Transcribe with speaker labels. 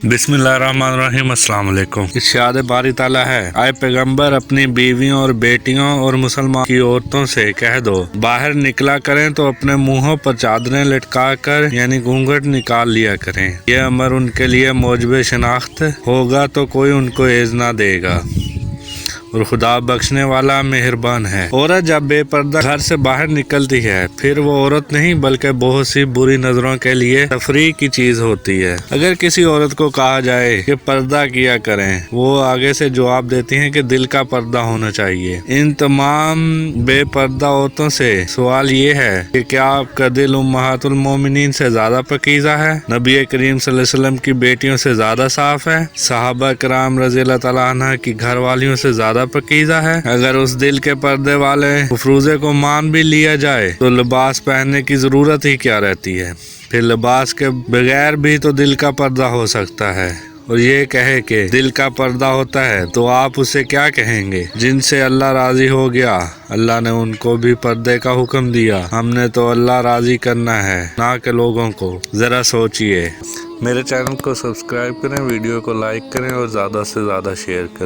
Speaker 1: बिस्मिल्लाहिर्रहमानिर्रहीम, अस्सलाम वालेकुम। इरशाद बारी ताला है, आए पैगंबर अपनी बीवियों और बेटियों और मुसलमान की औरतों से कह दो, बाहर निकला करें तो अपने मुंहों पर चादरें लटका कर यानी घूंघट निकाल लिया करें। यह अमर उनके लिए मौजबे शनाख्त होगा तो कोई उनको एज़ ना देगा और खुदा बख्शने वाला मेहरबान है। औरत जब बेपर्दा घर से बाहर निकलती है फिर वो औरत नहीं बल्कि बहुत सी बुरी नजरों के लिए तफरीह की चीज होती है। अगर किसी औरत को कहा जाए कि पर्दा किया करें, वो आगे से जवाब देती हैं कि दिल का पर्दा होना चाहिए। इन तमाम बेपर्दा औरतों से सवाल ये है कि क्या आपका दिल उम्महातुल मोमिनीन से ज्यादा पकीज़ा है, नबी करीम सल्लल्लाहु अलैहि वसल्लम की बेटियों से ज्यादा साफ है, सहाबा कराम रज़ियल्लाहु तआला अन्हा की घर वालियों से ज्यादा पकीज़ा है? अगर उस दिल के पर्दे वाले मफरूज़े को मान भी लिया जाए तो लिबास पहनने की जरूरत ही क्या रहती है। फिर लिबास के बगैर भी तो दिल का पर्दा हो सकता है। और ये कहे कि दिल का पर्दा होता है तो आप उसे क्या कहेंगे? जिनसे अल्लाह राजी हो गया, अल्लाह ने उनको भी पर्दे का हुक्म दिया। हमने तो अल्लाह राजी करना है, ना कि लोगों को। जरा सोचिए। मेरे चैनल को सब्सक्राइब करें, वीडियो को लाइक करें और ज़्यादा से ज़्यादा शेयर करें।